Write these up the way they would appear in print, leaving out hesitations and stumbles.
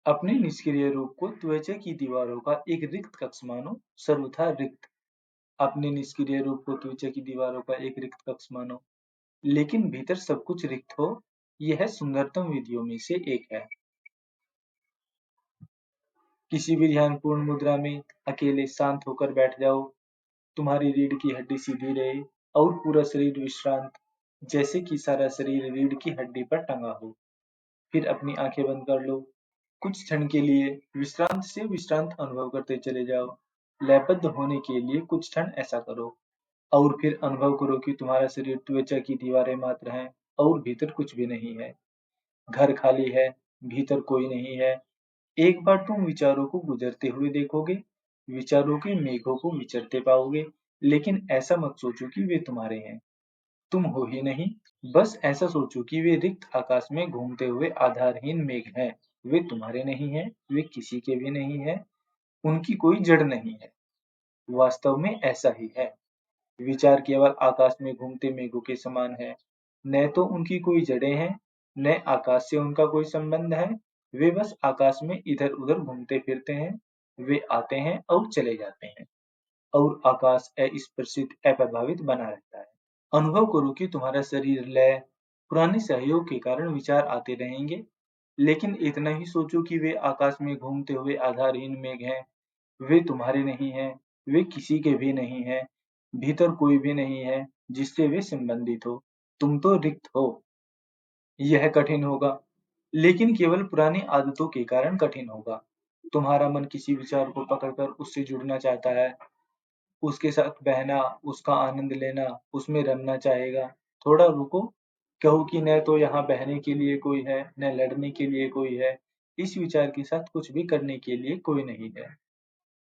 अपने निष्क्रिय रूप को त्वचा की दीवारों का एक रिक्त कक्ष मानो, सर्वथा रिक्त। अपने निष्क्रिय रूप को त्वचा की दीवारों का एक रिक्त कक्ष मानो, लेकिन भीतर सब कुछ रिक्त हो, यह सुंदरतम विधियों में से एक है। किसी भी ध्यानपूर्ण मुद्रा में अकेले शांत होकर बैठ जाओ। तुम्हारी रीढ़ की हड्डी सीधी रहे और पूरा शरीर विश्रांत, जैसे कि सारा शरीर रीढ़ की हड्डी पर टंगा हो। फिर अपनी आंखें बंद कर लो। कुछ क्षण के लिए विश्रांत से विश्रांत अनुभव करते चले जाओ। लयबद्ध होने के लिए कुछ क्षण ऐसा करो और फिर अनुभव करो कि तुम्हारा शरीर त्वचा की दीवारें मात्र हैं और भीतर कुछ भी नहीं है। घर खाली है, भीतर कोई नहीं है। एक बार तुम विचारों को गुजरते हुए देखोगे, विचारों के मेघों को विचरते पाओगे, लेकिन ऐसा मत सोचो कि वे तुम्हारे हैं। तुम हो ही नहीं। बस ऐसा सोचो कि वे रिक्त आकाश में घूमते हुए आधारहीन मेघ हैं। वे तुम्हारे नहीं हैं, वे किसी के भी नहीं हैं, उनकी कोई जड़ नहीं है। वास्तव में ऐसा ही है। विचार केवल आकाश में घूमते मेघों के समान है। न तो उनकी कोई जड़ें हैं, न आकाश से उनका कोई संबंध है। वे बस आकाश में इधर-उधर घूमते फिरते हैं। वे आते हैं और चले जाते हैं और आकाश अस्पर्शित, अप्रभावित बना रहता है। अनुभव करो कि तुम्हारा शरीर लय, पुराने सहयोग के कारण विचार आते रहेंगे, लेकिन इतना ही सोचो कि वे आकाश में घूमते हुए आधारहीन मेघ हैं। वे तुम्हारे नहीं हैं, वे किसी के भी नहीं हैं, भीतर कोई भी नहीं है जिससे वे संबंधित हो। तुम तो रिक्त हो। यह कठिन होगा, लेकिन केवल पुरानी आदतों के कारण कठिन होगा। तुम्हारा मन किसी विचार को पकड़कर उससे जुड़ना चाहता है, उसके साथ बहना, उसका आनंद लेना, उसमें रमना चाहेगा। थोड़ा रुको, कहो कि न तो यहाँ बहने के लिए कोई है, न लड़ने के लिए कोई है। इस विचार के साथ कुछ भी करने के लिए कोई नहीं है।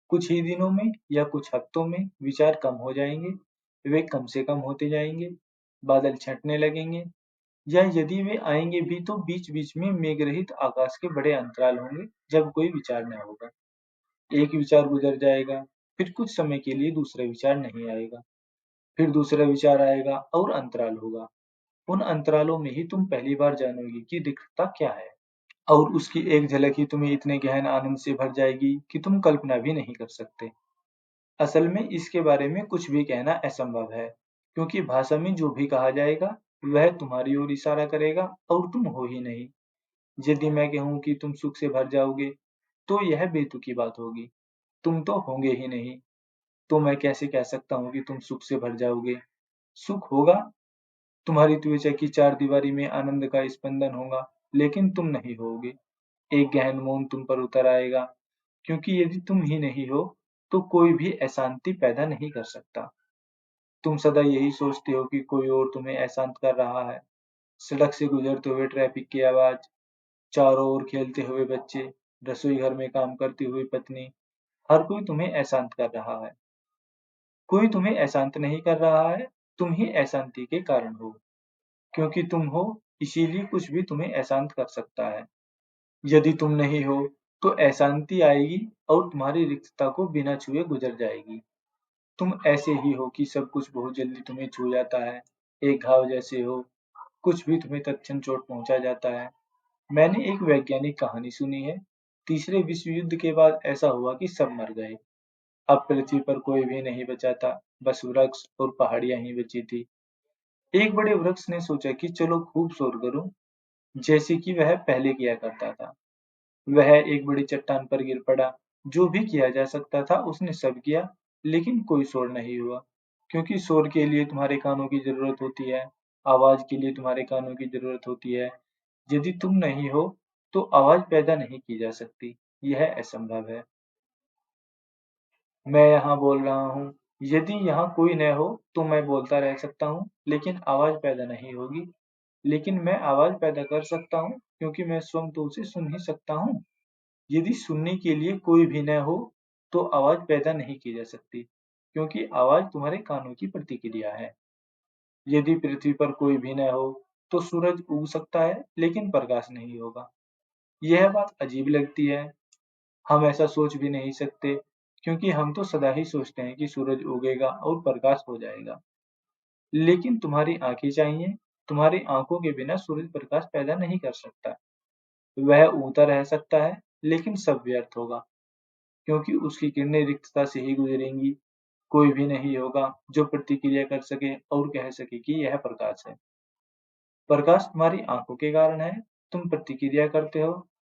कुछ ही दिनों में या कुछ हफ्तों में विचार कम हो जाएंगे, वे कम से कम होते जाएंगे, बादल छंटने लगेंगे, या यदि वे आएंगे भी तो बीच-बीच में मेघ रहित आकाश के बड़े अंतराल होंगे जब कोई विचार न होगा। एक विचार गुजर जाएगा, फिर कुछ समय के लिए दूसरा विचार नहीं आएगा, फिर दूसरा विचार आएगा और अंतराल होगा। उन अंतरालों में ही तुम पहली बार जानोगे कि रिक्तता क्या है, और उसकी एक झलक ही तुम्हें इतने गहन आनंद से भर जाएगी कि तुम कल्पना भी नहीं कर सकते। असल में इसके बारे में कुछ भी कहना असंभव है, क्योंकि भाषा में जो भी कहा जाएगा, वह तुम्हारी ओर इशारा करेगा और तुम हो ही नहीं। यदि मैं कहूँ कि तुम सुख से भर जाओगे, तो यह बेतुकी बात होगी। तुम तो होंगे ही नहीं, तो मैं कैसे कह सकता हूँ कि तुम सुख से भर जाओगे? सुख होगा, तुम्हारी त्वचा की चारदीवारी में आनंद का स्पंदन होगा, लेकिन तुम नहीं होगे। एक गहन मौन तुम पर उतर आएगा, क्योंकि यदि तुम ही नहीं हो, तो कोई भी अशांति पैदा नहीं कर सकता। तुम सदा यही सोचते हो कि कोई और तुम्हें अशांत कर रहा है। सड़क से गुजरते हुए ट्रैफिक की आवाज, चारों ओर खेलते हुए बच्चे, रसोई घर में काम करती हुई पत्नी, हर कोई तुम्हें अशांत कर रहा है। कोई तुम्हें अशांत नहीं कर रहा है, तुम ही अशांति के कारण हो। क्योंकि तुम हो, इसीलिए कुछ भी तुम्हें अशांत कर सकता है। यदि तुम नहीं हो, तो अशांति आएगी और तुम्हारी रिक्तता को बिना छुए गुजर जाएगी। तुम ऐसे ही हो कि सब कुछ बहुत जल्दी तुम्हें छू जाता है, एक घाव जैसे हो, कुछ भी तुम्हें तत्क्षण चोट पहुंचा जाता है। मैंने एक वैज्ञानिक कहानी सुनी है। तीसरे विश्व युद्ध के बाद ऐसा हुआ कि सब मर गए। अब पृथ्वी पर कोई भी नहीं बचा था, बस वृक्ष और पहाड़ियां ही बची थी। एक बड़े वृक्ष ने सोचा कि चलो खूब शोर करूं, जैसे कि वह पहले किया करता था। वह एक बड़ी चट्टान पर गिर पड़ा। जो भी किया जा सकता था उसने सब किया, लेकिन कोई शोर नहीं हुआ। क्योंकि शोर के लिए तुम्हारे कानों की जरूरत होती है, आवाज के लिए तुम्हारे कानों की जरूरत होती है। यदि तुम नहीं हो, तो आवाज पैदा नहीं की जा सकती। यह असंभव है। मैं यहाँ बोल रहा हूँ। यदि यहाँ कोई न हो, तो मैं बोलता रह सकता हूँ, लेकिन आवाज पैदा नहीं होगी। लेकिन मैं आवाज पैदा कर सकता हूँ, क्योंकि मैं स्वयं तो उसे सुन ही सकता हूँ। यदि सुनने के लिए कोई भी न हो, तो आवाज पैदा नहीं की जा सकती, क्योंकि आवाज तुम्हारे कानों की प्रतिक्रिया है। यदि पृथ्वी पर कोई भी न हो, तो सूरज उग सकता है, लेकिन प्रकाश नहीं होगा। यह बात अजीब लगती है। हम ऐसा सोच भी नहीं सकते, क्योंकि हम तो सदा ही सोचते हैं कि सूरज उगेगा और प्रकाश हो जाएगा। लेकिन तुम्हारी आंखें चाहिए। तुम्हारी आंखों के बिना सूरज प्रकाश पैदा नहीं कर सकता। वह उगता रह सकता है, लेकिन सब व्यर्थ होगा, क्योंकि उसकी किरणें रिक्तता से ही गुजरेंगी। कोई भी नहीं होगा जो प्रतिक्रिया कर सके और कह सके कि यह प्रकाश है। प्रकाश तुम्हारी आंखों के कारण है, तुम प्रतिक्रिया करते हो।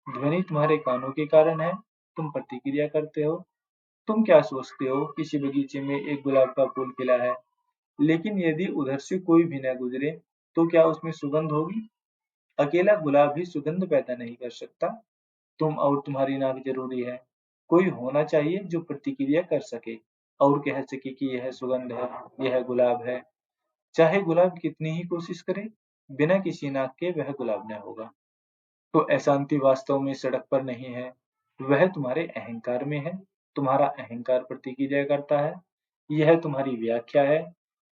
ध्वनि तुम्हारे कानों के कारण है, तुम प्रतिक्रिया करते हो। तुम क्या सोचते हो? किसी बगीचे में एक गुलाब का फूल खिला है, लेकिन यदि उधर से कोई भी न गुजरे, तो क्या उसमें सुगंध होगी? अकेला गुलाब ही सुगंध पैदा नहीं कर सकता। तुम और तुम्हारी नाक जरूरी है। कोई होना चाहिए जो प्रतिक्रिया कर सके और कह सके कि यह सुगंध है, यह गुलाब है। चाहे गुलाब कितनी ही कोशिश करे, बिना किसी नाक के वह गुलाब न होगा। तो अशांति वास्तव में सड़क पर नहीं है, वह तुम्हारे अहंकार में है। तुम्हारा अहंकार प्रतिक्रिया करता है। यह तुम्हारी व्याख्या है।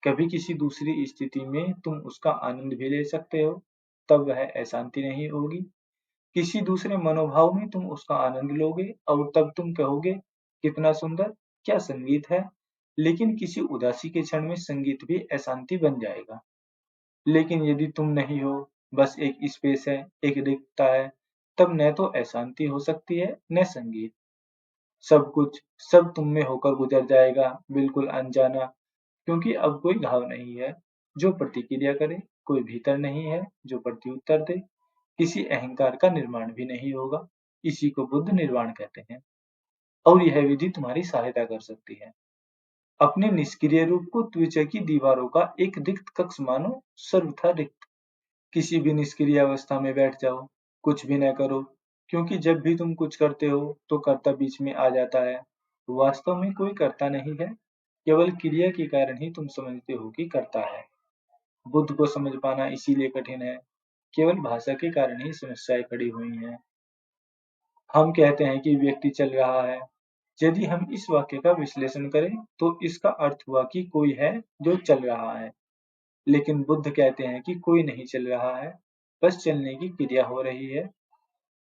कभी किसी दूसरी स्थिति में तुम उसका आनंद भी ले सकते हो, तब वह अशांति नहीं होगी। किसी दूसरे मनोभाव में तुम उसका आनंद लोगे और तब तुम कहोगे, कितना सुंदर, क्या संगीत है। लेकिन किसी उदासी के क्षण में संगीत भी अशांति बन जाएगा। लेकिन यदि तुम नहीं हो, बस एक स्पेस है, एक रिक्तता है, तब न तो अशांति हो सकती है, न संगीत। सब कुछ, सब तुम में होकर गुजर जाएगा, बिल्कुल अनजाना, क्योंकि अब कोई घाव नहीं है जो प्रतिक्रिया करे, कोई भीतर नहीं है जो प्रत्युत्तर दे, किसी अहंकार का निर्माण भी नहीं होगा। इसी को बुद्ध निर्वाण कहते हैं, और यह विधि तुम्हारी सहायता कर सकती है। अपने निष्क्रिय रूप को त्वचा की दीवारों का एक रिक्त कक्ष मानो, सर्वथा रिक्त। किसी भी निष्क्रिय अवस्था में बैठ जाओ, कुछ भी न करो, क्योंकि जब भी तुम कुछ करते हो तो कर्ता बीच में आ जाता है। वास्तव में कोई कर्ता नहीं है, केवल क्रिया के कारण ही तुम समझते हो कि कर्ता है। बुद्ध को समझ पाना इसीलिए कठिन है, केवल भाषा के कारण ही समस्याएं खड़ी हुई हैं। हम कहते हैं कि व्यक्ति चल रहा है। यदि हम इस वाक्य का विश्लेषण करें तो इसका अर्थ हुआ कि कोई है जो चल रहा है। लेकिन बुद्ध कहते हैं कि कोई नहीं चल रहा है, बस चलने की क्रिया हो रही है।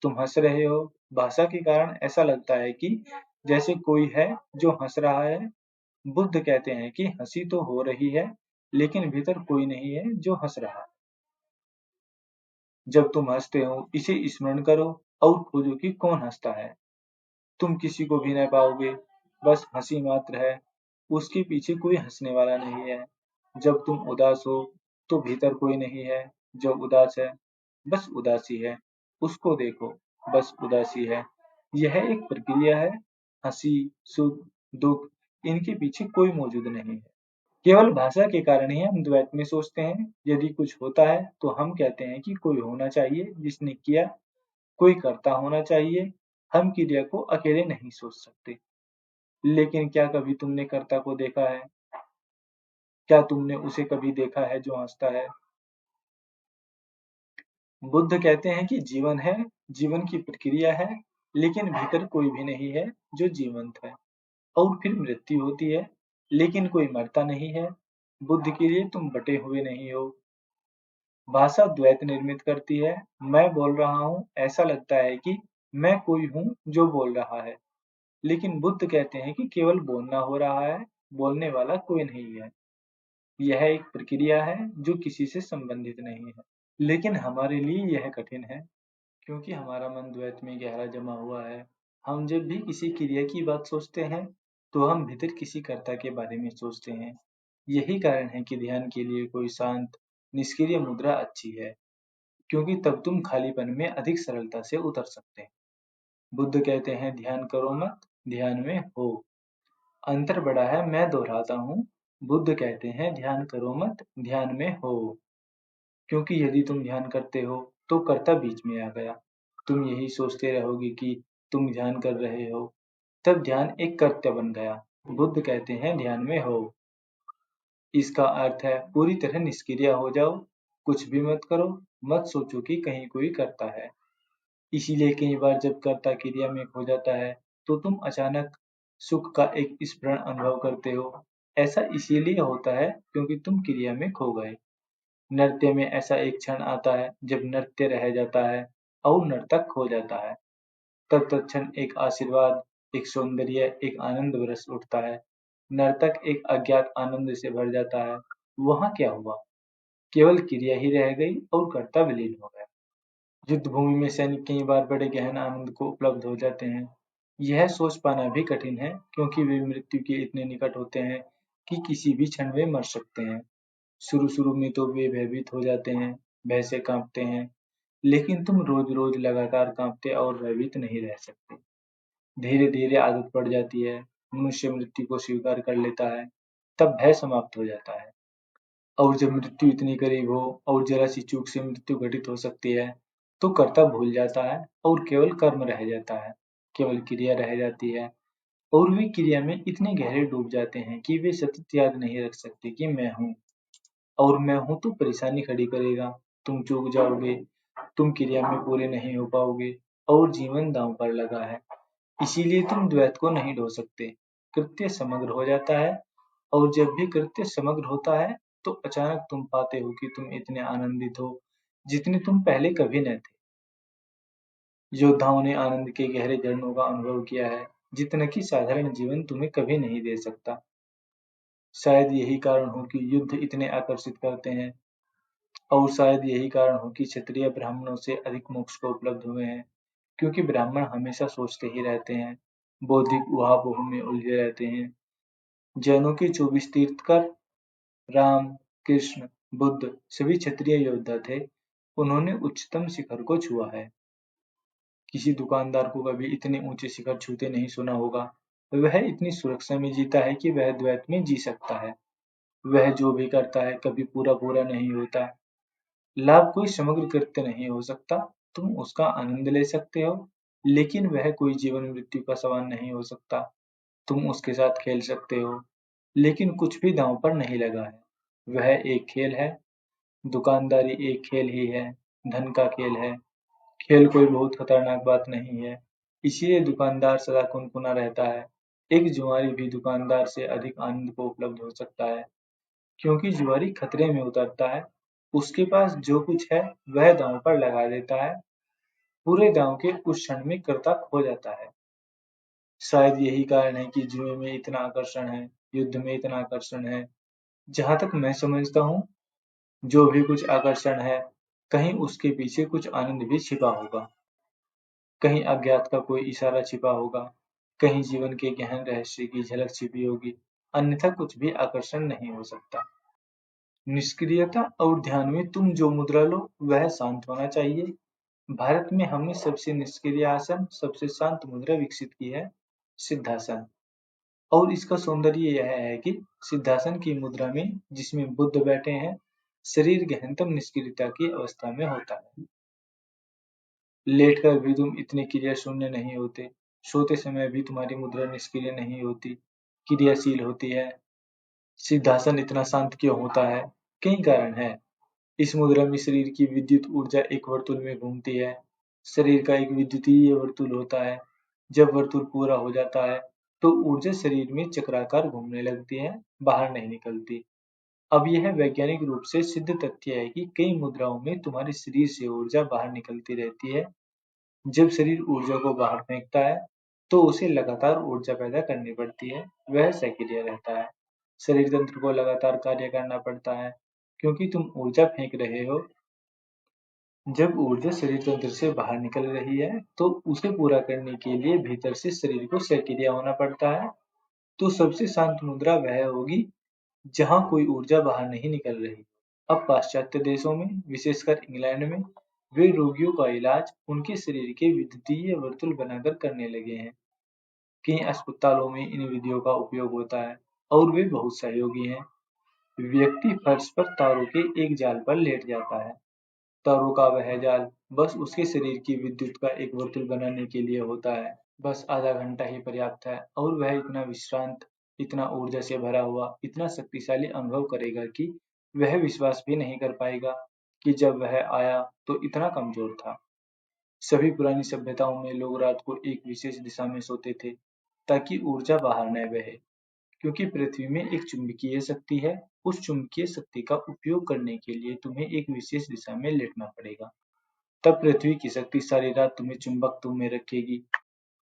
तुम हंस रहे हो, भाषा के कारण ऐसा लगता है कि जैसे कोई है जो हंस रहा है। बुद्ध कहते हैं कि हंसी तो हो रही है, लेकिन भीतर कोई नहीं है जो हंस रहा है। जब तुम हंसते हो, इसे स्मरण करो और खोजो कि कौन हंसता है। तुम किसी को भी न पाओगे, बस हंसी मात्र है। उसके पीछे कोई हंसने वाला नहीं है। जब तुम उदास हो, तो भीतर कोई नहीं है जो उदास है, बस उदासी है। उसको देखो, बस उदासी है। यह एक प्रक्रिया है। हंसी, सुख, दुख, इनके पीछे कोई मौजूद नहीं है। केवल भाषा के कारण ही हम द्वैत में सोचते हैं। यदि कुछ होता है तो हम कहते हैं कि कोई होना चाहिए जिसने किया, कोई कर्ता होना चाहिए। हम क्रिया को अकेले नहीं सोच सकते। लेकिन क्या कभी तुमने कर्ता को देखा है? क्या तुमने उसे कभी देखा है जो हंसता है? बुद्ध कहते हैं कि जीवन है, जीवन की प्रक्रिया है, लेकिन भीतर कोई भी नहीं है जो जीवंत है। और फिर मृत्यु होती है, लेकिन कोई मरता नहीं है। बुद्ध के लिए तुम बटे हुए नहीं हो। भाषा द्वैत निर्मित करती है। मैं बोल रहा हूँ, ऐसा लगता है कि मैं कोई हूँ जो बोल रहा है। लेकिन बुद्ध कहते हैं कि केवल बोलना हो रहा है, बोलने वाला कोई नहीं है। यह एक प्रक्रिया है जो किसी से संबंधित नहीं है। लेकिन हमारे लिए यह कठिन है, क्योंकि हमारा मन द्वैत में गहरा जमा हुआ है। हम जब भी किसी क्रिया की बात सोचते हैं, तो हम भीतर किसी कर्ता के बारे में सोचते हैं। यही कारण है कि ध्यान के लिए कोई शांत, निष्क्रिय मुद्रा अच्छी है, क्योंकि तब तुम खालीपन में अधिक सरलता से उतर सकते हैं। बुद्ध कहते हैं ध्यान करो मत, ध्यान में हो। अंतर बड़ा है, मैं दोहराता हूँ। बुद्ध कहते हैं ध्यान करो मत, ध्यान में हो। क्योंकि यदि तुम ध्यान करते हो, तो कर्ता बीच में आ गया। तुम यही सोचते रहोगे कि तुम ध्यान कर रहे हो, तब ध्यान एक कर्तव्य बन गया। बुद्ध कहते हैं ध्यान में हो। इसका अर्थ है पूरी तरह निष्क्रिय हो जाओ, कुछ भी मत करो, मत सोचो कि कहीं कोई करता है। इसीलिए कई बार जब कर्ता क्रिया में खो जाता है, तो तुम अचानक सुख का एक स्मरण अनुभव करते हो। ऐसा इसीलिए होता है क्योंकि तुम क्रिया में खो गए। नृत्य में ऐसा एक क्षण आता है जब नृत्य रह जाता है और नर्तक खो जाता है। तब तत्क्षण एक आशीर्वाद, एक सौंदर्य, एक आनंद बरस उठता है। नर्तक एक अज्ञात आनंद से भर जाता है। वहां क्या हुआ? केवल क्रिया ही रह गई और कर्ता विलीन हो गया। युद्ध भूमि में सैनिक कई बार बड़े गहन आनंद को उपलब्ध हो जाते हैं। यह सोच पाना भी कठिन है क्योंकि वे मृत्यु के इतने निकट होते हैं कि किसी भी क्षण वे मर सकते हैं। शुरू-शुरू में तो वे भयभीत हो जाते हैं, भय से काँपते हैं, लेकिन तुम रोज-रोज लगातार काँपते और भयभीत नहीं रह सकते। धीरे-धीरे आदत पड़ जाती है, मनुष्य मृत्यु को स्वीकार कर लेता है, तब भय समाप्त हो जाता है। और जब मृत्यु इतनी करीब हो और जरा-सी चूक से मृत्यु घटित हो सकती है, तो कर्ता भूल जाता है और केवल कर्म रह जाता है, केवल क्रिया रह जाती है और वे क्रिया में इतने गहरे डूब जाते हैं कि वे सतत याद नहीं रख सकते कि मैं हूँ और मैं हूँ तो परेशानी खड़ी करेगा, तुम चूक जाओगे, तुम क्रिया में पूरे नहीं हो पाओगे और जीवन दांव पर लगा है। इसीलिए तुम द्वैत को नहीं ढो सकते। कृत्य समग्र हो जाता है और जब भी कृत्य समग्र होता है, तो अचानक तुम पाते हो कि तुम इतने आनंदित हो, जितने तुम पहले कभी न थे। योद्धाओं ने आनंद के गहरे झरनों का अनुभव किया है, जितना कि साधारण जीवन तुम्हें कभी नहीं दे सकता। शायद यही कारण हो कि युद्ध इतने आकर्षित करते हैं और शायद यही कारण हो कि क्षत्रिय ब्राह्मणों से अधिक मोक्ष को उपलब्ध हुए हैं, क्योंकि ब्राह्मण हमेशा सोचते ही रहते हैं, बौद्धिक उहापोह में उलझे रहते हैं। जैनों के 24 तीर्थंकर राम, कृष्ण, बुद्ध सभी क्षत्रिय योद्धा थे। उन्होंने उच्चतम शिखर को छुआ है। किसी दुकानदार को कभी इतने ऊंचे शिखर छूते नहीं सुना होगा। वह इतनी सुरक्षा में जीता है कि वह द्वैत में जी सकता है। वह जो भी करता है कभी पूरा-पूरा नहीं होता। लाभ कोई समग्र कृत्य नहीं हो सकता। तुम उसका आनंद ले सकते हो, लेकिन वह कोई जीवन मृत्यु का सवाल नहीं हो सकता। तुम उसके साथ खेल सकते हो, लेकिन कुछ भी दांव पर नहीं लगा है। वह एक खेल है, दुकानदारी एक खेल ही है, धन का खेल है। खेल कोई बहुत खतरनाक बात नहीं है, इसीलिए दुकानदार सदा कुनकुना रहता है। एक जुआरी भी दुकानदार से अधिक आनंद को उपलब्ध हो सकता है, क्योंकि जुआरी खतरे में उतरता है। उसके पास जो कुछ है, वह दांव पर लगा देता है। पूरे दांव के उस क्षण में कर्ता खो जाता है। शायद यही कारण है कि जुए में इतना आकर्षण है, युद्ध में इतना आकर्षण है। जहाँ तक मैं समझता हूँ, जो भी कुछ आकर्षण है, कहीं उसके पीछे कुछ आनंद भी छिपा होगा। कहीं अज्ञात का कोई इशारा छिपा होगा, कहीं जीवन के गहन रहस्य की झलक छिपी होगी, अन्यथा कुछ भी आकर्षण नहीं हो सकता। निष्क्रियता और ध्यान में तुम जो मुद्रा लो, वह शांत होना चाहिए। भारत में हमने सबसे निष्क्रिय आसन, सबसे शांत मुद्रा विकसित की है, सिद्धासन। और इसका सौंदर्य यह है कि सिद्धासन की मुद्रा में, जिसमें बुद्ध बैठे हैं, शरीर गहनतम निष्क्रियता की अवस्था में होता है। लेटकर भी तुम इतने क्रिया शून्य नहीं होते, सोते समय भी तुम्हारी मुद्रा निष्क्रिय नहीं होती, क्रियाशील होती है। सिद्धासन इतना शांत क्यों होता है? कई कारण है। इस मुद्रा में शरीर की विद्युत ऊर्जा एक वर्तुल में घूमती है। शरीर का एक विद्युतीय वर्तुल होता है। जब वर्तुल पूरा हो जाता है, तो ऊर्जा शरीर में चक्राकार घूमने लगती है, बाहर नहीं निकलती। अब यह वैज्ञानिक रूप से सिद्ध तथ्य है कि कई मुद्राओं में तुम्हारे शरीर से ऊर्जा बाहर निकलती रहती है। जब शरीर ऊर्जा को बाहर फेंकता है, तो उसे लगातार ऊर्जा पैदा करनी पड़ती है, वह सक्रिय रहता है। शरीर तंत्र को लगातार कार्य करना पड़ता है, क्योंकि तुम ऊर्जा फेंक रहे हो। जब ऊर्जा शरीर तंत्र से बाहर निकल रही है, तो उसे पूरा करने के लिए भीतर से शरीर को सक्रिय होना पड़ता है। तो सबसे शांत मुद्रा वह होगी, जहाँ कोई ऊर्जा बाहर नहीं निकल रही। अब पाश्चात्य देशों में, विशेषकर इंग्लैंड में, वे रोगियों का इलाज उनके शरीर के विद्युतीय वर्तुल बनाकर करने लगे हैं। कई अस्पतालों में इन विधियों का उपयोग होता है और वे बहुत सहयोगी हैं। व्यक्ति फर्श पर तारों के एक जाल पर लेट जाता है। तारों का वह जाल बस उसके शरीर की विद्युत का एक वर्तुल बनाने के लिए होता है। बस आधा घंटा ही पर्याप्त है और वह इतना विश्रांत, इतना ऊर्जा से भरा हुआ, इतना शक्तिशाली अनुभव करेगा कि वह विश्वास भी नहीं कर पाएगा कि जब वह आया तो इतना कमजोर था। सभी पुरानी सभ्यताओं में लोग रात को एक विशेष दिशा में सोते थे, ताकि ऊर्जा बाहर न बहे। क्योंकि पृथ्वी में एक चुंबकीय शक्ति है, उस चुंबकीय शक्ति का उपयोग करने के लिए तुम्हें एक विशेष दिशा में लेटना पड़ेगा। तब पृथ्वी की शक्ति सारी रात तुम्हें चुंबकत्व में रखेगी।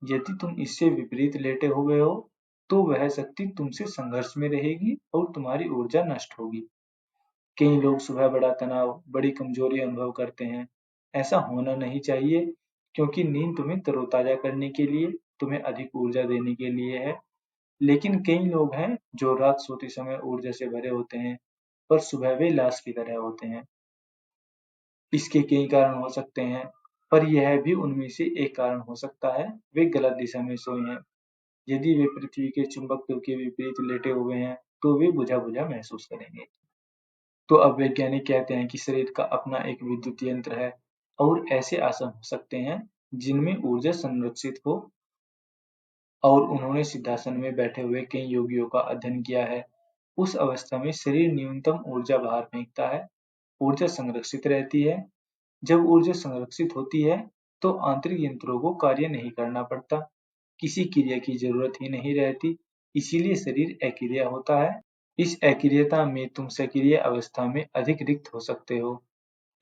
यदि तुम इससे विपरीत लेटे हुए हो, तो वह शक्ति तुमसे संघर्ष में रहेगी और तुम्हारी ऊर्जा नष्ट होगी। कई लोग सुबह बड़ा तनाव, बड़ी कमजोरी अनुभव करते हैं, ऐसा होना नहीं चाहिए, क्योंकि नींद तुम्हें तरोताजा करने के लिए, तुम्हें अधिक ऊर्जा देने के लिए है। लेकिन कई लोग हैं जो रात सोते समय ऊर्जा से भरे होते हैं, पर सुबह वे लाश की तरह होते हैं। इसके कई कारण हो सकते हैं, पर यह भी उनमें से एक कारण हो सकता है, वे गलत दिशा में सोए हैं। यदि वे पृथ्वी के चुंबकत्व के विपरीत लेटे हुए हैं, तो वे बुझा-बुझा महसूस करेंगे। तो अब वैज्ञानिक कहते हैं कि शरीर का अपना एक विद्युत यंत्र है और ऐसे आसन हो सकते हैं जिनमें ऊर्जा संरक्षित हो, और उन्होंने सिद्धासन में बैठे हुए कई योगियों का अध्ययन किया है। उस अवस्था में शरीर न्यूनतम ऊर्जा बाहर फेंकता है, ऊर्जा संरक्षित रहती है। जब ऊर्जा संरक्षित होती है, तो आंतरिक यंत्रों को कार्य नहीं करना पड़ता, किसी क्रिया की जरूरत ही नहीं रहती, इसीलिए शरीर अक्रिय होता है। इस अक्रियता में तुम सक्रिय अवस्था में अधिक रिक्त हो सकते हो।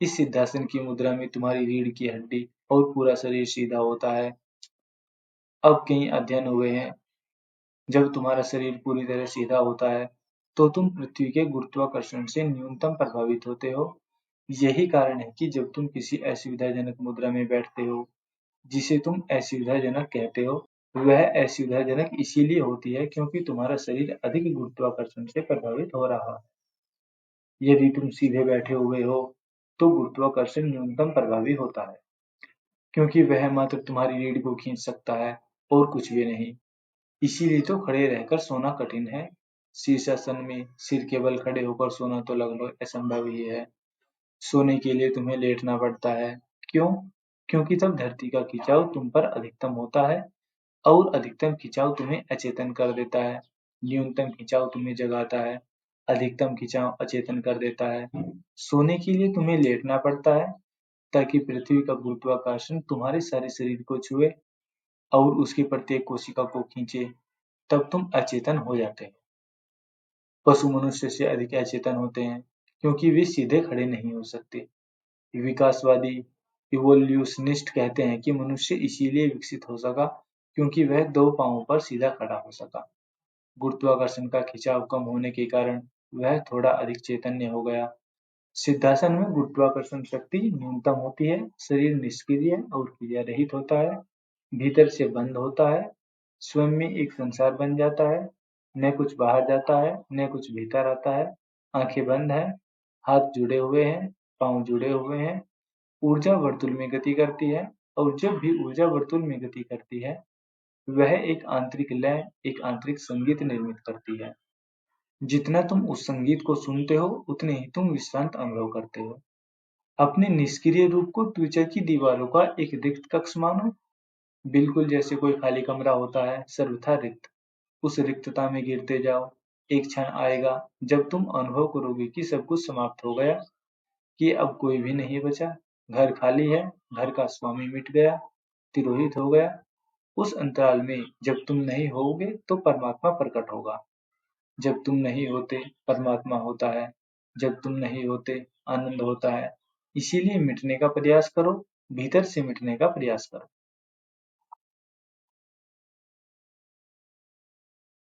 इस सिद्धासन की मुद्रा में तुम्हारी रीढ़ की हड्डी और पूरा शरीर सीधा होता है। अब कई अध्ययन हुए हैं, जब तुम्हारा शरीर पूरी तरह सीधा होता है, तो तुम पृथ्वी के गुरुत्वाकर्षण से न्यूनतम प्रभावित होते हो। यही कारण है कि जब तुम किसी असुविधाजनक मुद्रा में बैठते हो, जिसे तुम असुविधाजनक कहते हो, वह असुविधाजनक इसीलिए होती है क्योंकि तुम्हारा शरीर अधिक गुरुत्वाकर्षण से प्रभावित हो रहा है। यदि तुम सीधे बैठे हुए हो, तो गुरुत्वाकर्षण न्यूनतम प्रभावी होता है, क्योंकि वह मात्र तुम्हारी रीढ़ को खींच सकता है और कुछ भी नहीं। इसीलिए तो खड़े रहकर सोना कठिन है। शीर्षासन में सिर के बल खड़े होकर सोना तो लगभग असंभव ही है। सोने के लिए तुम्हें लेटना पड़ता है। क्यों? क्योंकि तब धरती का खिंचाव तुम पर अधिकतम होता है, और अधिकतम खिंचाव तुम्हें अचेतन कर देता है। न्यूनतम खिंचाव तुम्हें जगाता है, अधिकतम खिंचाव अचेतन कर देता है। सोने के लिए तुम्हें लेटना पड़ता है, ताकि पृथ्वी का गुरुत्वाकर्षण तुम्हारे सारे शरीर को छुए और उसकी प्रत्येक कोशिका को खींचे, तब तुम अचेतन हो जाते हो। पशु मनुष्य से अधिक अचेतन होते हैं, क्योंकि वे सीधे खड़े नहीं हो सकते। विकासवादी इवोल्यूशनिस्ट कहते हैं कि मनुष्य इसीलिए विकसित हो सका, क्योंकि वह दो पांवों पर सीधा खड़ा हो सका। गुरुत्वाकर्षण का खिंचाव कम होने के कारण वह थोड़ा अधिक चैतन्य हो गया। सिद्धासन में गुरुत्वाकर्षण शक्ति न्यूनतम होती है, शरीर निष्क्रिय और क्रिया रहित होता है, भीतर से बंद होता है, स्वयं में एक संसार बन जाता है, न कुछ बाहर जाता है, न कुछ भीतर आता है। आंखें बंद हैं, हाथ जुड़े हुए हैं, पांव जुड़े हुए हैं। ऊर्जा वर्तुल में गति करती है, और जब भी ऊर्जा वर्तुल में गति करती है, वह एक आंतरिक लय, एक आंतरिक संगीत निर्मित करती है। जितना तुम उस संगीत को सुनते हो, उतने ही तुम विश्रांत अनुभव करते हो। अपने निष्क्रिय रूप को त्वचा की दीवारों का एक रिक्त कक्ष मानो, बिल्कुल जैसे कोई खाली कमरा होता है, सर्वथा रिक्त। उस रिक्तता में गिरते जाओ। एक क्षण आएगा जब तुम अनुभव करोगे कि सब कुछ समाप्त हो गया, कि अब कोई भी नहीं बचा, घर खाली है, घर का स्वामी मिट गया, तिरोहित हो गया। उस अंतराल में जब तुम नहीं होगे, तो परमात्मा प्रकट होगा। जब तुम नहीं होते, परमात्मा होता है। जब तुम नहीं होते, आनंद होता है। इसीलिए मिटने का प्रयास करो, भीतर से मिटने का प्रयास करो।